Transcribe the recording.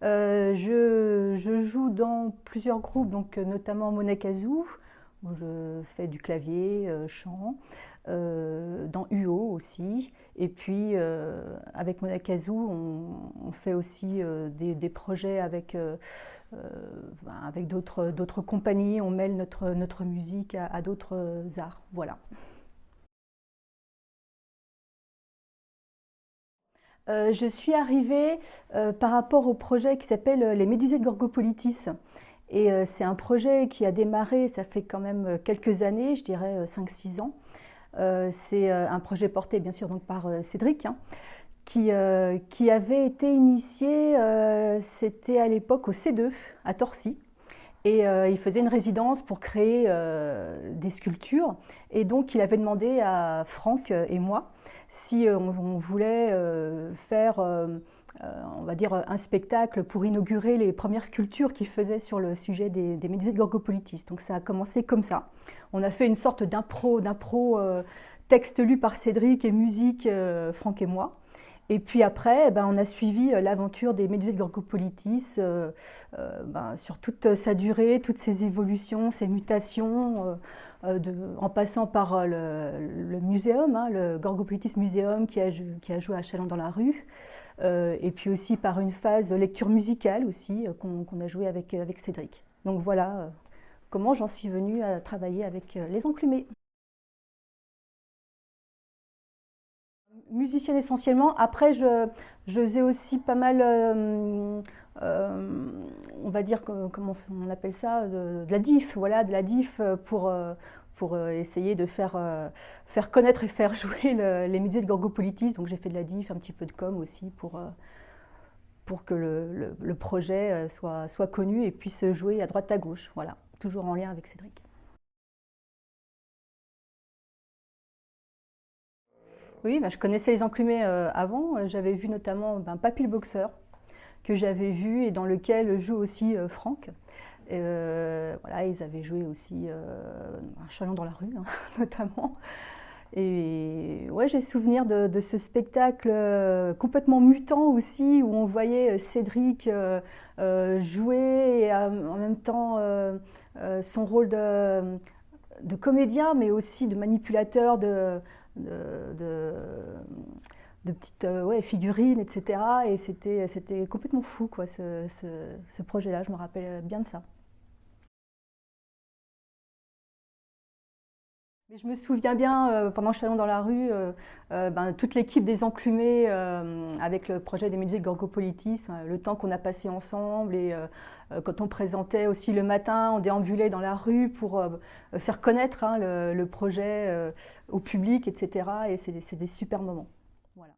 Je joue dans plusieurs groupes, donc notamment Monet Kazoo, où je fais du clavier, chant, dans UO aussi. Et puis avec Monet Kazoo, on fait aussi des projets avec d'autres compagnies. On mêle notre musique à d'autres arts. Voilà. Je suis arrivée par rapport au projet qui s'appelle les Médusées de Gorgopolitis. Et c'est un projet qui a démarré, ça fait quand même quelques années, je dirais 5-6 ans. C'est un projet porté bien sûr donc par Cédric, hein, qui avait été initié, c'était à l'époque au C2 à Torcy. Et il faisait une résidence pour créer des sculptures. Et donc il avait demandé à Franck et moi si on voulait faire, on va dire, un spectacle pour inaugurer les premières sculptures qu'il faisait sur le sujet des médusées de Gorgopolitis. Donc ça a commencé comme ça. On a fait une sorte d'impro, texte lu par Cédric et musique Franck et moi. Et puis après, on a suivi l'aventure des Médusées de Gorgopolitis sur toute sa durée, toutes ses évolutions, ses mutations, en passant par le muséum, hein, le Gorgopolitis Museum qui a joué à Chalon dans la rue, et puis aussi par une phase de lecture musicale aussi qu'on a joué avec Cédric. Donc voilà comment j'en suis venue à travailler avec les Enclumés. Musicienne essentiellement. Après, je faisais aussi pas mal, on va dire, comment on appelle ça, de la diff, voilà, de la diff pour essayer de faire connaître et faire jouer les musées de Gorgopolitis. Donc j'ai fait de la diff, un petit peu de com aussi pour que le projet soit connu et puisse jouer à droite à gauche. Voilà, toujours en lien avec Cédric. Oui, je connaissais les Enclumés avant. J'avais vu notamment Papy le boxeur, que j'avais vu et dans lequel joue aussi Franck. Voilà, ils avaient joué aussi un Chalon dans la rue, hein, notamment. Et ouais, j'ai souvenir de ce spectacle complètement mutant aussi, où on voyait Cédric jouer et en même temps son rôle de comédien, mais aussi de manipulateur de, de, de petites ouais, figurines, etc. Et c'était complètement fou, quoi, ce projet-là. Je me rappelle bien de ça. Mais je me souviens bien, pendant Chalon dans la rue, toute l'équipe des Enclumés, avec le projet des musées de Gorgopolitis, le temps qu'on a passé ensemble et quand on présentait aussi le matin, on déambulait dans la rue pour faire connaître hein, le projet au public, etc. Et c'est des super moments. Voilà.